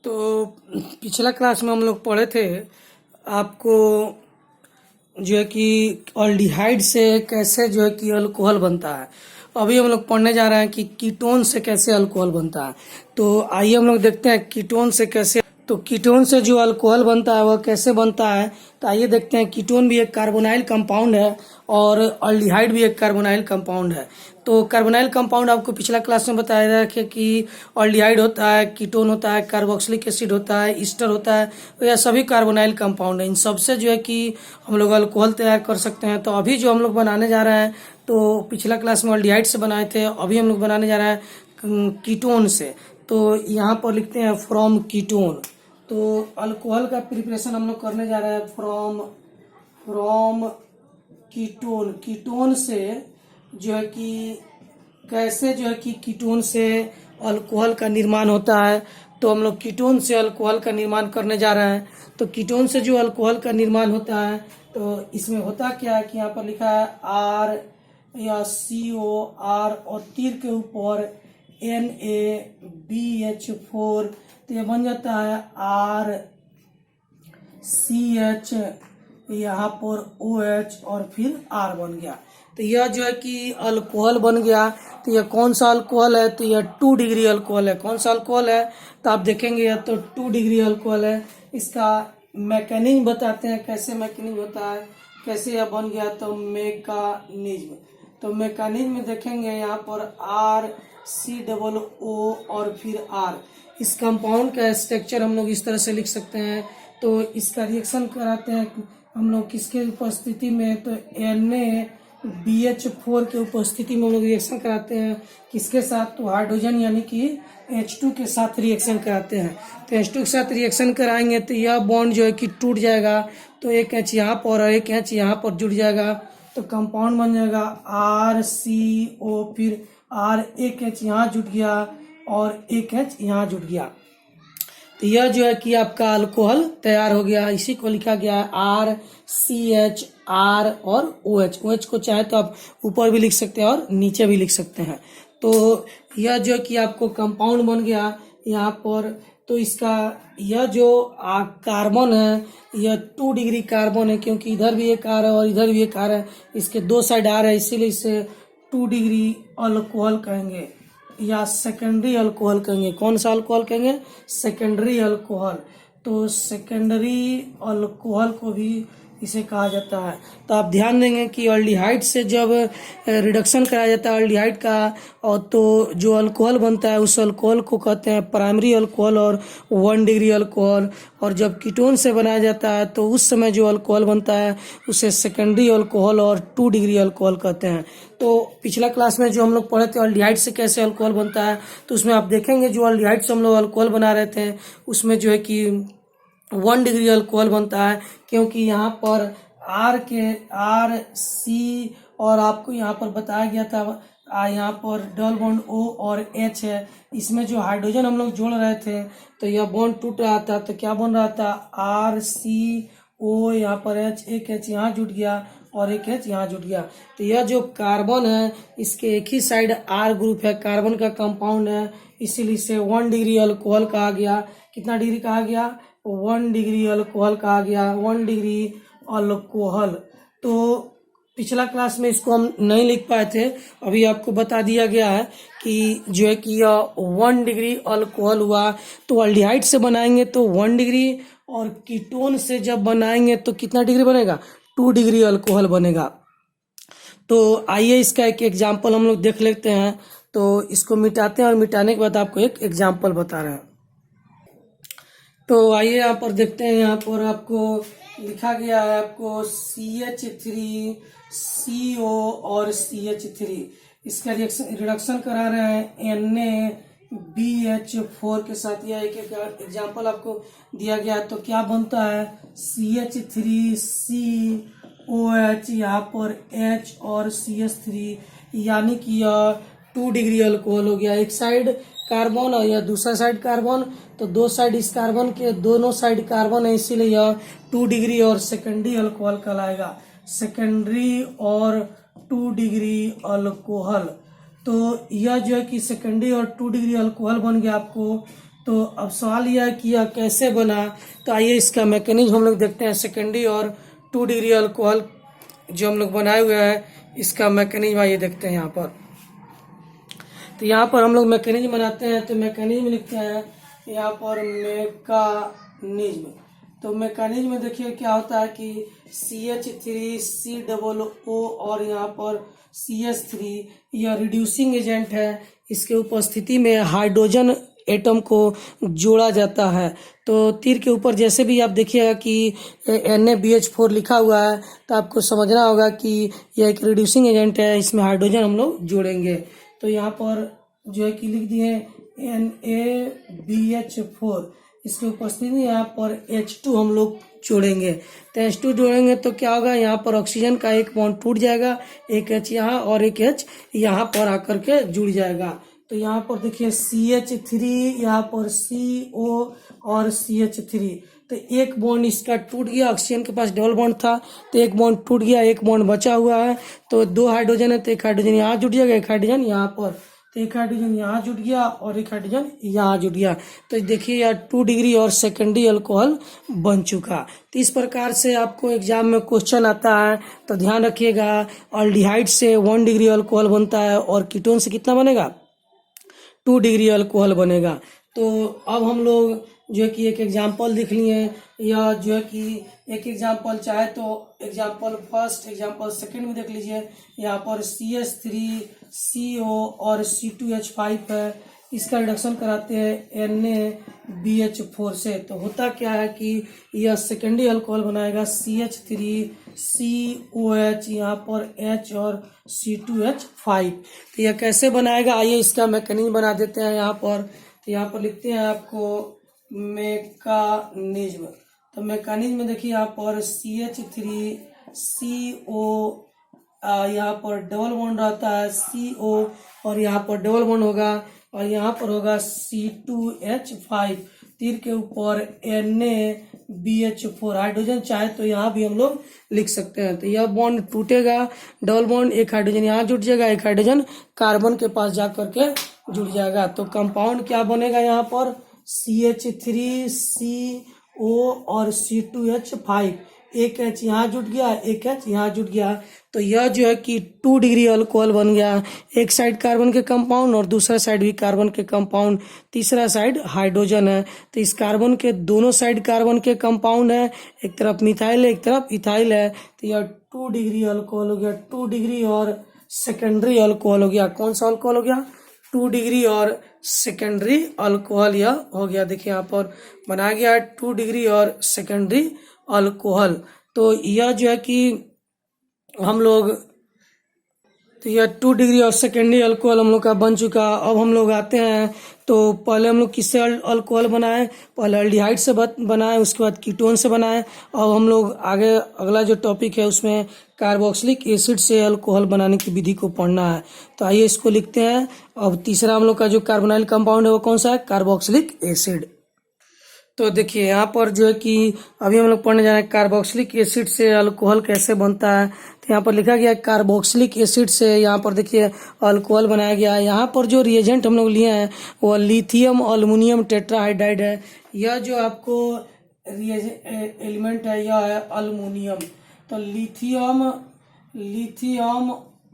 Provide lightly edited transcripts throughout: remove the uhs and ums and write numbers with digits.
तो पिछला क्लास में हम लोग पढ़े थे आपको जो है कि ऑल्डिहाइड से कैसे जो है कि अल्कोहल बनता है। अभी हम लोग पढ़ने जा रहे हैं कि कीटोन से कैसे अल्कोहल बनता है। तो आइए हम लोग देखते हैं कीटोन से कैसे, तो कीटोन से जो अल्कोहल बनता है वह कैसे बनता है। तो आइए देखते हैं। कीटोन भी एक कार्बोनाइल कंपाउंड है और ऑल्डिहाइड भी एक कार्बोनाइल कंपाउंड है। तो कार्बोनाइल कंपाउंड आपको पिछला क्लास में बताया था कि ऑल्डिहाइड होता है, कीटोन होता है, कार्बोक्सिलिक एसिड होता है, ईस्टर होता है। तो यह सभी कार्बोनाइल कंपाउंड है। इन सबसे जो है कि हम लोग अल्कोहल तैयार कर सकते हैं। तो अभी जो हम लोग बनाने जा रहे हैं, तो पिछला क्लास में ऑल्डिहाइड से बनाए थे, अभी हम लोग बनाने जा रहे हैं कीटोन से। तो यहाँ पर लिखते हैं फ्रॉम कीटोन। तो अल्कोहल का प्रिपरेशन हम लोग करने जा रहे हैं फ्रॉम कीटोन। कीटोन से जो है कि कैसे जो है कि कीटोन से अल्कोहल का निर्माण होता है। तो हम लोग कीटोन से अल्कोहल का निर्माण करने जा रहे हैं। तो कीटोन से जो अल्कोहल का निर्माण होता है, तो इसमें होता क्या है कि यहाँ पर लिखा है आर या COR और तीर के ऊपर NaBH4। तो ये बन जाता है RCH, यहाँ पर OH और फिर R बन गया। तो यह जो है कि अल्कोहल बन गया। तो यह कौन सा अल्कोहल है? तो यह 2 डिग्री अल्कोहल है। कौन सा अल्कोहल है? तो आप देखेंगे यह तो 2 डिग्री अल्कोहल है। इसका मैकेनिज्म बताते हैं, कैसे मैकेनिज्म होता है, कैसे यह बन गया। तो मैकेनिज्म में देखेंगे यहाँ पर RCOO और फिर R। इस कंपाउंड का स्ट्रक्चर हम लोग इस तरह से लिख सकते हैं। तो इसका रिएक्शन कराते हैं हम लोग किसके उपस्थिति में? तो NaBH4 के उपस्थिति में हम लोग रिएक्शन कराते हैं। किसके साथ? तो हाइड्रोजन यानी कि H2 के साथ रिएक्शन कराते हैं। तो H2 के साथ रिएक्शन कराएंगे तो यह बॉन्ड जो है कि टूट जाएगा। तो एक H यहाँ पर और एक H यहाँ पर जुड़ जाएगा। तो कंपाउंड बन जाएगा RCO, फिर R, एक H यहाँ जुट गया और एक H यहाँ जुट गया। तो यह जो है कि आपका अल्कोहल तैयार हो गया। इसी को लिखा गया है RCH, R और OH। OH को चाहे तो आप ऊपर भी लिख सकते हैं और नीचे भी लिख सकते हैं। तो यह जो कि आपको कंपाउंड बन गया यहाँ पर। तो इसका यह जो कार्बन है, यह 2 डिग्री कार्बन है, क्योंकि इधर भी एक R है और इधर भी एक R है। इसके दो साइड R है, इसीलिए इसे 2 डिग्री अल्कोहल कहेंगे या सेकेंडरी अल्कोहल कहेंगे। कौन सा अल्कोहल कहेंगे? Secondary alcohol. तो सेकेंडरी अल्कोहल को भी इसे कहा जाता है। तो आप ध्यान देंगे कि ऑल्डिहाइड से जब रिडक्शन कराया जाता है ऑल्डिहाइड का, और तो जो अल्कोहल बनता है उस अल्कोहल को कहते हैं प्राइमरी अल्कोहल और 1 डिग्री अल्कोहल। और जब कीटोन से बनाया जाता है तो उस समय जो अल्कोहल बनता है उसे सेकेंडरी अल्कोहल और 2 डिग्री अल्कोहल कहते हैं। तो पिछला क्लास में जो हम लोग पढ़े थे ऑल्डिहाइड से कैसे अल्कोहल बनता है, तो उसमें आप देखेंगे जो ऑल्डिहाइड से हम लोग अल्कोहल बना रहे थे उसमें जो है कि 1 डिग्री अल्कोहल बनता है, क्योंकि यहाँ पर RC और आपको यहाँ पर बताया गया था यहाँ पर डबल बॉन्ड O और H है। इसमें जो हाइड्रोजन हम लोग जोड़ रहे थे तो यह बॉन्ड टूट रहा था। तो क्या बन रहा था? RCO, यहाँ पर H, एक H यहाँ जुट गया और एक H यहाँ जुट गया। तो यह जो कार्बन है इसके एक ही साइड R ग्रुप है, कार्बन का कंपाउंड है, इसीलिए इसे 1 डिग्री अल्कोहल कहा गया। कितना डिग्री कहा गया? 1 डिग्री अल्कोहल कहा गया। 1 डिग्री अल्कोहल। तो पिछला क्लास में इसको हम नहीं लिख पाए थे, अभी आपको बता दिया गया है कि जो है कि यह 1 डिग्री अल्कोहल हुआ। तो ऑल्डिहाइड से बनाएंगे तो 1 डिग्री, और कीटोन से जब बनाएंगे तो कितना डिग्री बनेगा? 2 डिग्री अल्कोहल बनेगा। तो आइए इसका एक एग्जाम्पल हम लोग देख लेते हैं। तो इसको मिटाते हैं और मिटाने के बाद आपको एक एग्जाम्पल बता रहे हैं। तो आइए यहाँ पर देखते हैं। यहाँ पर आपको लिखा गया है आपको CH3CO और CH3, इसका रिडक्शन करा रहे हैं NaBH4 के साथ। यह एक एग्जाम्पल आपको दिया गया है। तो क्या बनता है? CH3COH, यहाँ पर H और CH3, यानी कि यह 2 डिग्री अल्कोहल हो गया। एक साइड कार्बन और यह दूसरा साइड कार्बन, तो दो साइड इस कार्बन के दोनों साइड कार्बन है, इसीलिए यह 2 डिग्री और सेकेंडरी अल्कोहल कहलाएगा। सेकेंडरी और 2 डिग्री अल्कोहल। तो यह जो है कि सेकेंडरी और 2 डिग्री अल्कोहल बन गया आपको तो अब सवाल यह है कि यह कैसे बना। तो आइए इसका मैकेनिज्म हम लोग देखते हैं। सेकेंडरी और 2 डिग्री अल्कोहल जो हम लोग बनाए हुए हैं, इसका मैकेनिज्म आइए देखते हैं यहाँ पर। तो यहाँ पर हम लोग मैकेनिज्म बनाते हैं, तो मैकेनिज्म लिखते हैं यहाँ पर मैकेनिज्म। तो मैकेनिज्म में देखिए क्या होता है कि CH3COO और यहाँ पर CH3 यह रिड्यूसिंग एजेंट है। इसके उपस्थिति में हाइड्रोजन एटम को जोड़ा जाता है। तो तीर के ऊपर जैसे भी आप देखिएगा कि NaBH4 लिखा हुआ है, तो आपको समझना होगा कि यह एक रिड्यूसिंग एजेंट है, इसमें हाइड्रोजन हम लोग जोड़ेंगे। तो यहाँ पर जो है कि लिख दिए NaBH4, इसकी उपस्थिति में यहाँ पर H2 हम लोग जोड़ेंगे। तो H2 जोड़ेंगे तो क्या होगा, यहाँ पर ऑक्सीजन का एक बॉन्ड टूट जाएगा, एक H यहाँ और एक H यहाँ पर आकर के जुड़ जाएगा। तो यहाँ पर देखिए CH3, यहाँ पर CO और CH3, तो एक बॉन्ड इसका टूट गया। ऑक्सीजन के पास डबल बॉन्ड था, तो एक बॉन्ड टूट गया, एक बॉन्ड बचा हुआ है। तो 2 हाइड्रोजन है, तो एक हाइड्रोजन यहाँ जुट जाएगा, एक हाइड्रोजन यहाँ पर, तो एक हाइड्रोजन यहाँ जुट गया और एक हाइड्रोजन यहाँ जुट गया। तो देखिए यार 2 डिग्री और सेकेंडरी अल्कोहल बन चुका। तो इस प्रकार से आपको एग्जाम में क्वेश्चन आता है, तो ध्यान रखिएगा। अल्डिहाइड से 1 डिग्री अल्कोहल बनता है और कीटोन से कितना बनेगा, 2 डिग्री अल्कोहल बनेगा। तो अब हम लोग जो है कि एक एग्जाम्पल देख लिए, या जो है कि एक एग्जाम्पल चाहे तो एग्जाम्पल फर्स्ट, एग्जाम्पल सेकंड में देख लीजिए। यहाँ पर CH3CO और C2H5 है, इसका रिडक्शन कराते हैं NaBH4 से। तो होता क्या है कि यह सेकेंडरी अल्कोहल बनाएगा CH3COH, यहाँ पर H और C2H5। तो यह कैसे बनाएगा, आइए इसका मैकेनिज्म बना देते हैं यहाँ पर। तो यहाँ पर लिखते हैं आपको मैकेनिज्म। तो मैकेनिज्म में देखिए यहाँ पर CH3CO, यहाँ पर डबल बॉन्ड रहता है CO, और यहाँ पर डबल बॉन्ड होगा, और यहाँ पर होगा C2H5, तीर के ऊपर NaBH4, हाइड्रोजन चाहे तो यहाँ भी हम लोग लिख सकते हैं। तो यह बॉन्ड टूटेगा, डबल बॉन्ड, एक हाइड्रोजन यहाँ जुट जाएगा, एक हाइड्रोजन कार्बन के पास जा करके जुड़ जाएगा। तो कंपाउंड क्या बनेगा, यहाँ पर CH3CO और C2H5, एक H यहाँ जुट गया, एक H यहाँ जुट गया। तो यह जो है कि 2 डिग्री अल्कोहल बन गया। एक साइड कार्बन के कंपाउंड और दूसरा साइड भी कार्बन के कंपाउंड, तीसरा साइड हाइड्रोजन है। तो इस कार्बन के दोनों साइड कार्बन के कंपाउंड है, एक तरफ मिथाइल है, एक तरफ इथाइल है। तो यह 2 डिग्री अल्कोहल हो गया। 2 डिग्री और सेकेंडरी अल्कोहल हो गया। कौन सा अल्कोहल हो गया, 2 डिग्री और सेकेंडरी अल्कोहल यह हो गया। देखिए यहाँ पर बनाया गया 2 डिग्री और सेकेंडरी अल्कोहल। तो यह जो है कि हम लोग, तो यह 2 डिग्री और सेकेंडरी अल्कोहल हम लोग का बन चुका। अब हम लोग आते हैं, तो पहले हम लोग किससे अल्कोहल बनाए, पहले अल्डिहाइड से बनाए, उसके बाद कीटोन से बनाए। अब हम लोग आगे अगला जो टॉपिक है उसमें कार्बोक्सिलिक एसिड से अल्कोहल बनाने की विधि को पढ़ना है। तो आइए इसको लिखते हैं। अब तीसरा हम लोग का जो कार्बोनाइल कंपाउंड है वो कौन सा है, कार्बोक्सिलिक एसिड। तो देखिए यहाँ पर जो है कि अभी हम लोग पढ़ने जा रहे हैं कार्बोक्सिलिक एसिड से अल्कोहल कैसे बनता है। तो यहाँ पर लिखा गया है कार्बोक्सिलिक एसिड से, यहाँ पर देखिए अल्कोहल बनाया गया है। यहाँ पर जो रिएजेंट हम लोग लिए हैं वो लिथियम एल्युमिनियम टेट्राहाइड्राइड है। यह जो आपको एलिमेंट है यह है अल्युमिनियम। तो लिथियम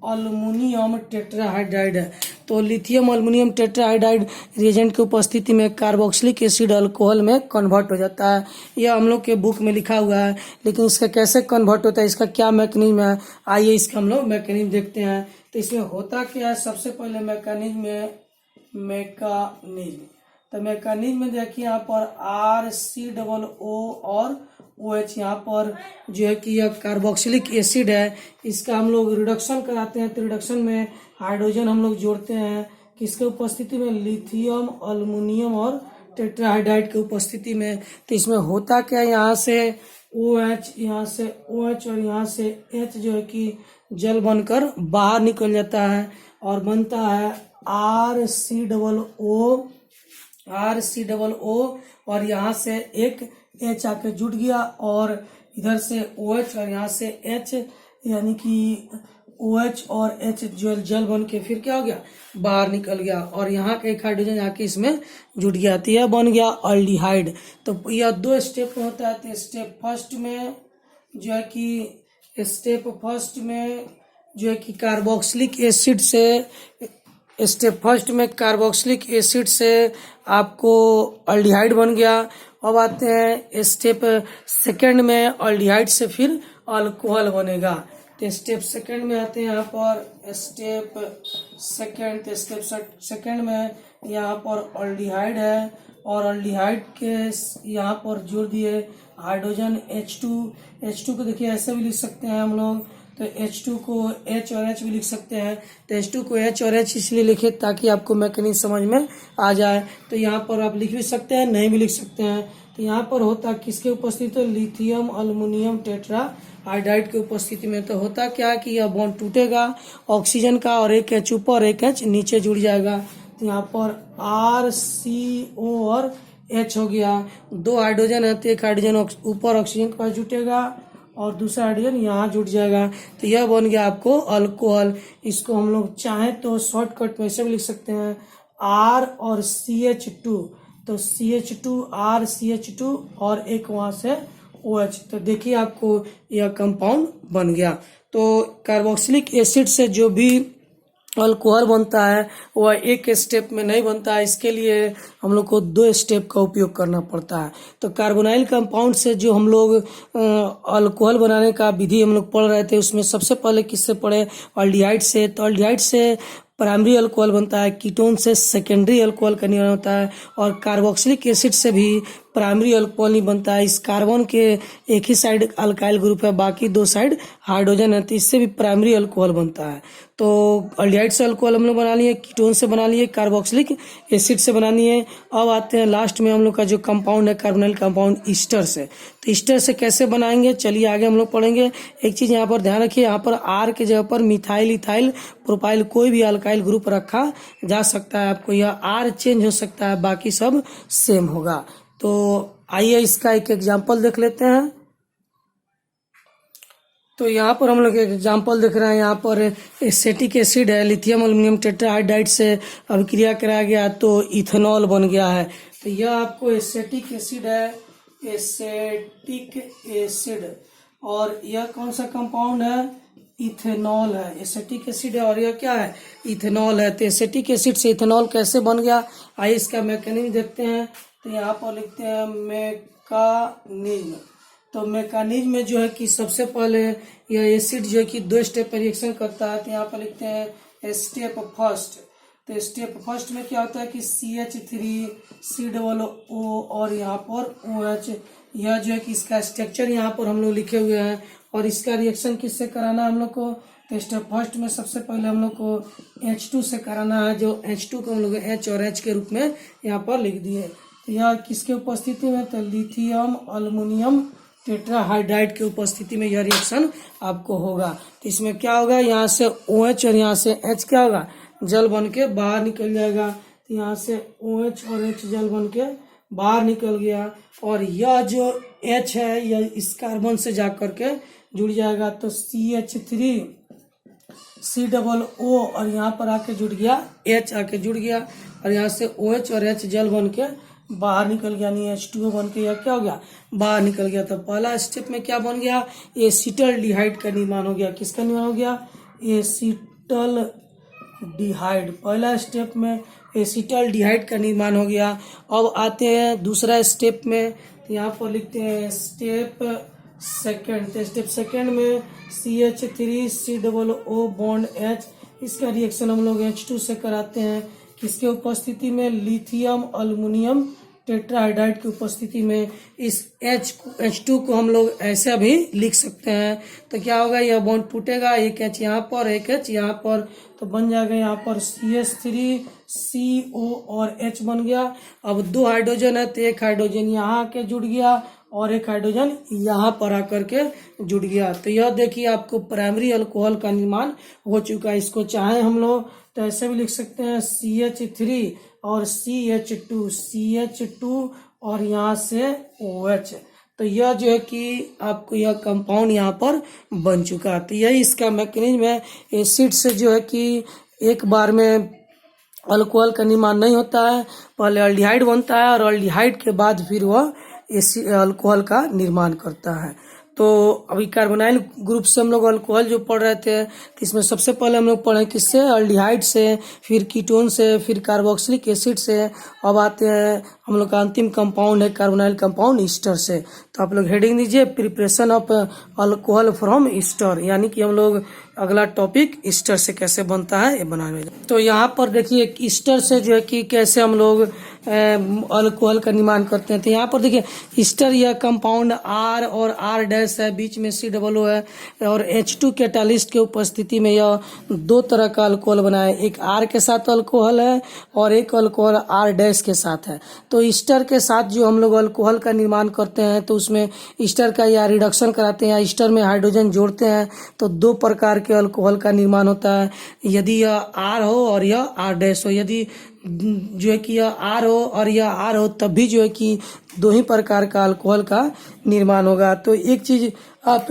एल्युमिनियम टेट्राहाइड्राइड है। तो लिथियम एल्युमिनियम टेट्राहाइड्राइड रिएजेंट की उपस्थिति में कार्बोक्सिलिक एसिड अल्कोहल में कन्वर्ट हो जाता है। यह हम लोग के बुक में लिखा हुआ है, लेकिन इसका कैसे कन्वर्ट होता है, इसका क्या मैकेनिज्म है, आइए इसका हम लोग मैकेनिज्म देखते हैं। तो इसमें होता क्या है, सबसे पहले मैकेनिज्म तो मैकेनिज्म में देखिए यहाँ पर RCOO और OH, यहाँ पर जो है कि यह कार्बोक्सिलिक एसिड है, इसका हम लोग रिडक्शन कराते हैं। तो रिडक्शन में हाइड्रोजन हम लोग जोड़ते हैं, किसके उपस्थिति में, लिथियम एल्युमिनियम और टेट्राहाइड्राइड की उपस्थिति में। तो इसमें होता क्या है, यहाँ से OH, यहाँ से OH और यहाँ से H जो है कि जल बनकर बाहर निकल जाता है और बनता है RCOO, और यहाँ से एक H आके जुट गया, और इधर से OH और यहाँ से H, यानी कि OH और H जल जल बन के फिर क्या हो गया, बाहर निकल गया और यहाँ का एक हाइड्रोजन आके इसमें जुड़ गया, तो यह बन गया अल्डिहाइड। तो यह 2 स्टेप में होता है। तो स्टेप फर्स्ट में जो है कि कार्बोक्सिलिक एसिड से आपको अल्डिहाइड बन गया। अब आते हैं स्टेप सेकंड में, अल्डिहाइड से फिर अल्कोहल बनेगा। तो स्टेप सेकंड में आते हैं यहाँ पर, स्टेप सेकंड में यहाँ पर अल्डिहाइड है और अल्डिहाइड के यहाँ पर जोड़ दिए हाइड्रोजन H2 को देखिए ऐसे भी लिख सकते हैं हम लोग। तो H2 को H और H भी लिख सकते हैं। तो H2 को H और H इसलिए लिखे ताकि आपको मैकेनिज्म समझ में आ जाए। तो यहाँ पर आप लिख भी सकते हैं, नहीं भी लिख सकते हैं। तो यहाँ पर होता किसके उपस्थिति, तो लिथियम अल्युमिनियम टेट्राहाइड्राइड की उपस्थिति में। तो होता क्या कि यह बॉन्ड टूटेगा ऑक्सीजन का और एक H ऊपर एक H नीचे जुड़ जाएगा। तो यहाँ पर RCO और H हो गया। 2 हाइड्रोजन है तो एक हाइड्रोजन ऊपर ऑक्सीजन के पास जुटेगा और दूसरा हाइड्रोजन यहाँ जुट जाएगा। तो यह बन गया आपको अल्कोहल। इसको हम लोग चाहें तो शॉर्टकट में ऐसे भी लिख सकते हैं, R और CH2। तो CH2 और एक वहां से OH। तो देखिए आपको यह कंपाउंड बन गया। तो कार्बोक्सिलिक एसिड से जो भी अल्कोहल बनता है वह एक स्टेप में नहीं बनता है, इसके लिए हम लोग को 2 स्टेप का उपयोग करना पड़ता है। तो कार्बोनाइल कंपाउंड से जो हम लोग अल्कोहल बनाने का विधि हम लोग पढ़ रहे थे, उसमें सबसे पहले किससे पढ़े, अल्डिहाइड से। तो अल्डिहाइड से प्राइमरी अल्कोहल बनता है, कीटोन से सेकेंडरी अल्कोहल का निर्माण होता है और कार्बोक्सिलिक एसिड से भी प्राइमरी अल्कोहल नहीं बनता है। इस कार्बन के एक ही साइड अल्काइल ग्रुप है, बाकी 2 साइड हाइड्रोजन है, तो इससे भी प्राइमरी अल्कोहल बनता है। तो अल्डिहाइड से अल्कोहल हम लोग बना लिए, कीटोन से बना लिए, कार्बोक्सिलिक एसिड से बना लिए। अब आते हैं लास्ट में हम लोग का जो कंपाउंड है कार्बोनाइल कंपाउंड, ईस्टर से। तो ईस्टर से कैसे बनाएंगे, चलिए आगे हम लोग पढ़ेंगे। एक चीज यहाँ पर ध्यान रखिए, यहाँ पर R के जगह पर मिथाइल, इथाइल, प्रोपाइल कोई भी अल्काइल ग्रुप रखा जा सकता है। आपको यह R चेंज हो सकता है, बाकी सब सेम होगा। तो आइए इसका एक एग्जाम्पल देख लेते हैं। तो यहाँ पर हम लोग एक एग्जाम्पल देख रहे हैं। यहाँ पर एसिटिक एसिड है, लिथियम एल्युमिनियम टेट्राहाइड्राइड से अभिक्रिया कराया गया तो इथेनॉल बन गया है। तो यह आपको एसिटिक एसिड है, एसिटिक एसिड, और यह कौन सा कंपाउंड है, इथेनॉल है। एसिटिक एसिड है और यह क्या है, इथेनॉल है। तो एसिटिक एसिड से इथेनॉल कैसे बन गया, आइए इसका मैकेनिज्म देखते हैं। तो यहाँ पर लिखते हैं मैकेनिज्म। तो मैकेनिज्म में जो है कि सबसे पहले यह एसिड जो है कि 2 स्टेप पर रिएक्शन करता है। तो यहाँ पर लिखते हैं स्टेप फर्स्ट। तो स्टेप फर्स्ट में क्या होता है कि CH3 COO और यहाँ पर OH, यह जो है कि इसका स्ट्रक्चर यहाँ पर हम लोग लिखे हुए हैं और इसका रिएक्शन किससे कराना है हम लोग को। तो स्टेप फर्स्ट में सबसे पहले हम लोग को H2 से कराना है, जो H2 को हम लोग H और H के रूप में यहाँ पर लिख दिए। तो यह किसके उपस्थिति में, तो लिथियम अल्युमिनियम टेट्राहाइड्राइड की उपस्थिति में यह रिएक्शन आपको होगा। तो इसमें क्या होगा, यहाँ से OH और यहाँ से H क्या होगा, जल बन के बाहर निकल जाएगा। तो यहाँ से OH और H जल बन के बाहर निकल गया और यह जो H है यह इस कार्बन से जा करके जुड़ जाएगा। तो CH3 COO और यहाँ पर आके जुड़ गया, H आके जुड़ गया और यहाँ से OH और H जल बन के बाहर निकल गया, यानी H2O बन के यह क्या हो गया, बाहर निकल गया। तो पहला स्टेप में क्या बन गया, एसिटल्डिहाइड का निर्माण हो गया। किसका निर्माण हो गया, एसिटल्डिहाइड। पहला स्टेप में एसिटल्डिहाइड का निर्माण हो गया। अब आते हैं दूसरा स्टेप में। तो यहाँ पर लिखते हैं स्टेप सेकंड। तो स्टेप सेकंड में CH3 COO बॉन्ड H, इसका रिएक्शन हम लोग H2 से कराते हैं। किसके उपस्थिति में, लिथियम अल्युमिनियम टेट्राहाइड्राइड की उपस्थिति में। इस H2 को हम लोग ऐसा भी लिख सकते हैं। तो क्या होगा, यह बॉन्ड टूटेगा, एक H यहाँ पर एक H यहाँ पर, तो बन जाएगा यहाँ पर CH3 CO और H बन गया। अब 2 हाइड्रोजन है तो एक हाइड्रोजन यहाँ आके जुड़ गया और एक हाइड्रोजन यहाँ पर आकर के जुड़ गया। तो यह देखिए आपको प्राइमरी अल्कोहल का निर्माण हो चुका है। इसको चाहे हम लोग तो ऐसे भी लिख सकते हैं CH3 और CH2 और यहाँ से OH। तो यह जो है कि आपको यह कंपाउंड यहाँ पर बन चुका है। तो यही इसका मैकेनिज्म है। एसिड से जो है कि एक बार में अल्कोहल का निर्माण नहीं होता है, पहले अल्डिहाइड बनता है और अल्डिहाइड के बाद फिर वह अल्कोहल का निर्माण करता है। तो अभी कार्बोनाइल ग्रुप से हम लोग अल्कोहल जो पढ़ रहे थे, तो इसमें सबसे पहले हम लोग पढ़े किससे, अल्डिहाइड से, फिर कीटोन से, फिर कार्बोक्सिलिक एसिड से, अब आते हैं हम लोग का अंतिम कंपाउंड है कार्बोनाइल कंपाउंड ईस्टर से। तो आप लोग हेडिंग दीजिए preparation of alcohol from Easter, यानी कि हम लोग अगला टॉपिक ईस्टर से कैसे बनता है ये बनाने। तो यहाँ पर देखिए ईस्टर से जो है कि कैसे हम लोग अल्कोहल का निर्माण करते हैं। तो यहाँ पर देखिए ईस्टर यह कंपाउंड R और R डैश है, बीच में COO है और H2 कैटालिस्ट के उपस्थिति में यह दो तरह का अल्कोहल बना है। एक R के साथ अल्कोहल है और एक अल्कोहल R डैश के साथ है। तो ईस्टर के साथ जो हम लोग अल्कोहल का निर्माण करते हैं तो उसमें ईस्टर का या रिडक्शन कराते हैं या ईस्टर में हाइड्रोजन जोड़ते हैं तो दो प्रकार के अल्कोहल का निर्माण होता है। यदि यह R हो और यह R डैश हो, यदि जो है कि यह R हो और यह R हो तब भी जो है कि दो ही प्रकार का अल्कोहल का निर्माण होगा। तो एक चीज आप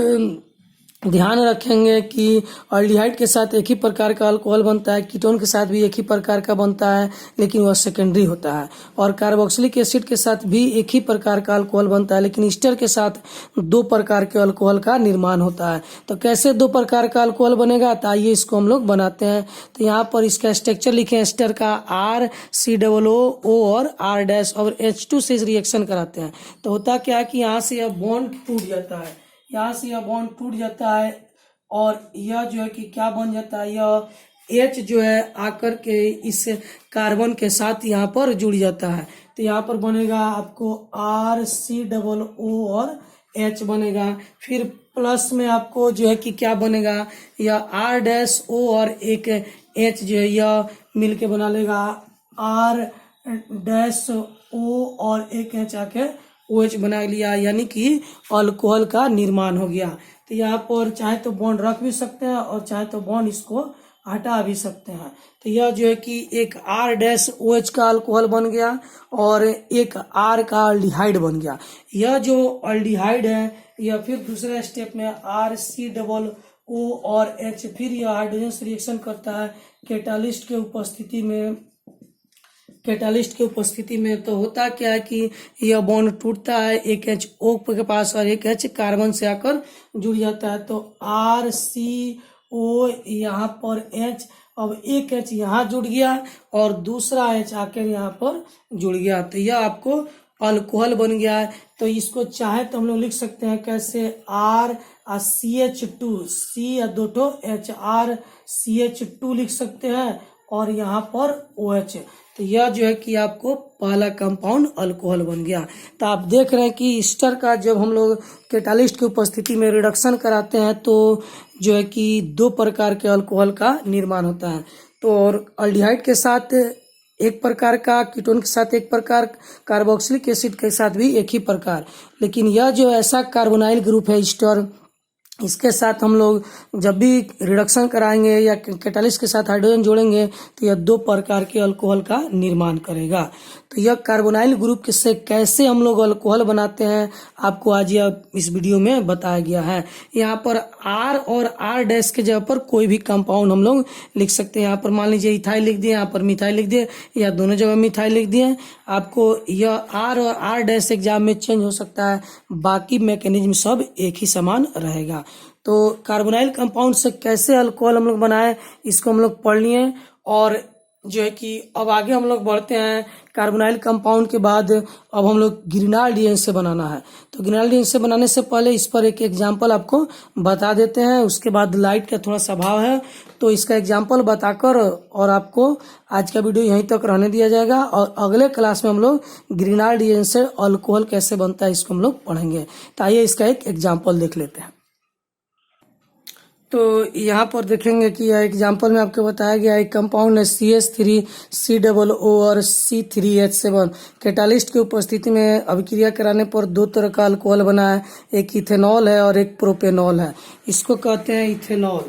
ध्यान रखेंगे कि अल्डिहाइड के साथ एक ही प्रकार का अल्कोहल बनता है, कीटोन के साथ भी एक ही प्रकार का बनता है लेकिन वह सेकेंडरी होता है, और कार्बोक्सिलिक एसिड के साथ भी एक ही प्रकार का अल्कोहल बनता है लेकिन ईस्टर के साथ दो प्रकार के अल्कोहल का निर्माण होता है। तो कैसे दो प्रकार का अल्कोहल बनेगा, तो आइए इसको हम लोग बनाते हैं। तो यहाँ पर इसका स्ट्रक्चर लिखे ईस्टर का RCOO और R डैश और H2 से रिएक्शन कराते हैं। तो होता क्या है कि यहाँ से यह बॉन्ड टूट जाता है, यहाँ से यह बॉन्ड टूट जाता है और यह जो है कि क्या बन जाता है, यह H जो है आकर के इस कार्बन के साथ यहाँ पर जुड़ जाता है। तो यहाँ पर बनेगा आपको RCOO और H बनेगा। फिर प्लस में आपको जो है कि क्या बनेगा, यह R डैश O और एक H जो है यह मिलके बना लेगा R डैश O और एक H आके OH बना लिया, यानी कि अल्कोहल का निर्माण हो गया। तो यहाँ पर चाहे तो बॉन्ड रख भी सकते हैं और चाहे तो बॉन्ड इसको हटा भी सकते हैं। तो यह जो है कि एक R डैश OH का अल्कोहल बन गया और एक R का अल्डिहाइड बन गया। यह जो अल्डिहाइड है यह फिर दूसरे स्टेप में RCOO और H, फिर यह हाइड्रोजन से रिएक्शन करता है कैटालिस्ट के उपस्थिति में। तो होता क्या है कि यह बॉन्ड टूटता है, एक HO के पास और एक H कार्बन से आकर जुड़ जाता है। तो RCO यहाँ पर H, अब एक H यहाँ जुड़ गया और दूसरा H आकर यहाँ पर जुड़ गया, तो यह आपको अल्कोहल बन गया है। तो इसको चाहे तो हम लोग लिख सकते हैं कैसे, CH2 C या दो ठो H, RCH2 लिख सकते हैं और यहाँ पर OH। तो यह जो है कि आपको पहला कंपाउंड अल्कोहल बन गया। तो आप देख रहे हैं कि ईस्टर का जब हम लोग कैटालिस्ट की उपस्थिति में रिडक्शन कराते हैं तो जो है कि दो प्रकार के अल्कोहल का निर्माण होता है। तो और अल्डिहाइड के साथ एक प्रकार का, कीटोन के साथ एक प्रकार, कार्बोक्सिलिक एसिड के साथ भी एक ही प्रकार। लेकिन यह जो ऐसा कार्बोनाइल ग्रुप है ईस्टर, इसके साथ हम लोग जब भी रिडक्शन कराएंगे या कैटालिस्ट के साथ हाइड्रोजन जोड़ेंगे तो यह दो प्रकार के अल्कोहल का निर्माण करेगा। तो यह कार्बोनाइल ग्रुप से कैसे हम लोग अल्कोहल बनाते हैं आपको आज यह इस वीडियो में बताया गया है। यहाँ पर R और R डैश के जगह पर कोई भी कंपाउंड हम लोग लिख सकते हैं। यहाँ पर मान लीजिए इथाइल लिख दिए, यहाँ पर मिथाइल लिख दिए या दोनों जगह मिथाइल लिख दिए। आपको यह R और R डैश एग्जाम में चेंज हो सकता है, बाकी मैकेनिज्म सब एक ही समान रहेगा। तो कार्बोनाइल कंपाउंड से कैसे अल्कोहल हम लोग बनाए इसको हम लोग पढ़ लिए, और जो है कि अब आगे हम लोग बढ़ते हैं। कार्बोनाइल कंपाउंड के बाद अब हम लोग ग्रिनाल्डिन से बनाना है। तो ग्रिनाल्डिन से बनाने से पहले इस पर एक एग्जांपल आपको बता देते हैं, उसके बाद लाइट का थोड़ा सा अभाव है तो इसका एग्जांपल बताकर और आपको आज का वीडियो यहीं तक रहने दिया जाएगा, और अगले क्लास में हम लोग ग्रिनाल्डिन से अल्कोहल कैसे बनता है इसको हम लोग पढ़ेंगे। तो आइए इसका एक एग्जाम्पल देख लेते हैं। तो यहाँ पर देखेंगे कि यह एग्जाम्पल में आपको बताया गया एक कंपाउंड है CH3COO और C3H7। कैटालिस्ट की उपस्थिति में अभिक्रिया कराने पर दो तरह का अल्कोहल बना है, एक इथेनॉल है और एक प्रोपेनॉल है। इसको कहते हैं इथेनॉल,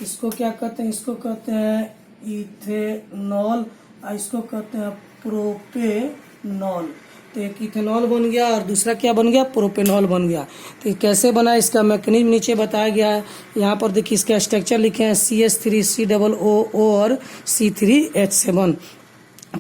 इसको क्या कहते हैं, इसको कहते हैं इथेनॉल और इसको कहते हैं प्रोपेनॉल। तो एक इथेनॉल बन गया और दूसरा क्या बन गया, प्रोपेनॉल बन गया। तो कैसे बना इसका मैकेनिज्म नीचे बताया गया है। यहाँ पर देखिए इसका स्ट्रक्चर लिखे हैं CH3COO और C3H7।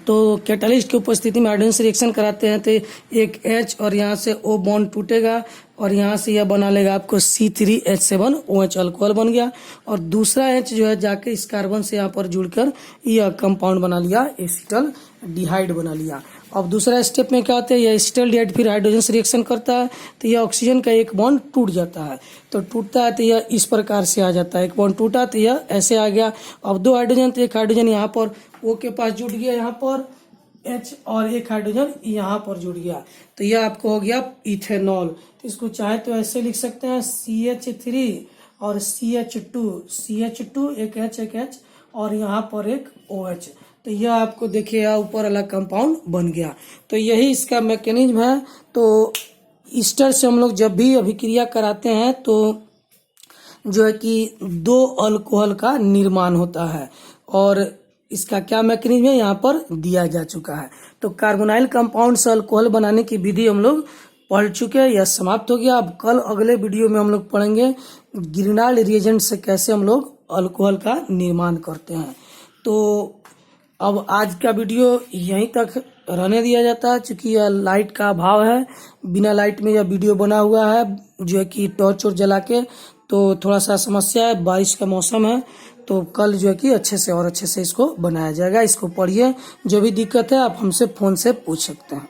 तो कैटलिस्ट की उपस्थिति में हाइड्रोजन से रिएक्शन कराते हैं तो एक H और यहाँ से O बॉन्ड टूटेगा और यहाँ से यह बना लेगा आपको C3H7OH अल्कोहल बन गया। और दूसरा H जो है जाके इस कार्बन से यहाँ पर जुड़कर यह कंपाउंड बना लिया, एसिटल डिहाइड बना लिया। अब दूसरा स्टेप में क्या होता है, यह एसिटल डिहाइड फिर हाइड्रोजन से रिएक्शन करता है तो यह ऑक्सीजन का एक बॉन्ड टूट जाता है। तो टूटता है तो यह इस प्रकार से आ जाता है, एक बॉन्ड टूटा तो यह ऐसे आ गया। अब दो हाइड्रोजन, तो एक हाइड्रोजन यहाँ पर O के पास जुड़ गया यहाँ पर H और एक हाइड्रोजन यहाँ पर जुड़ गया, तो यह आपको हो गया इथेनॉल। तो इसको चाहे तो ऐसे लिख सकते हैं CH3 और CH2 एक H और यहाँ पर एक OH। तो यह आपको देखिए ऊपर वाला कंपाउंड बन गया। तो यही इसका मैकेनिज्म है। तो ईस्टर से हम लोग जब भी अभिक्रिया कराते हैं तो जो है कि दो अल्कोहल का निर्माण होता है और इसका क्या मैकेनिज्म है यहाँ पर दिया जा चुका है। तो कार्बोनाइल कंपाउंड से अल्कोहल बनाने की विधि हम लोग पढ़ चुके हैं, यह समाप्त हो गया। अब कल अगले वीडियो में हम लोग पढ़ेंगे ग्रिनाल्ड रिएजेंट से कैसे हम लोग अल्कोहल का निर्माण करते हैं। तो अब आज का वीडियो यहीं तक रहने दिया जाता है, क्योंकि यह लाइट का अभाव है। बिना लाइट में यह वीडियो बना हुआ है जो है कि टॉर्च और जला के, तो थोड़ा सा समस्या है, बारिश का मौसम है। तो कल जो है कि अच्छे से इसको बनाया जाएगा। इसको पढ़िए, जो भी दिक्कत है आप हमसे फ़ोन से पूछ सकते हैं।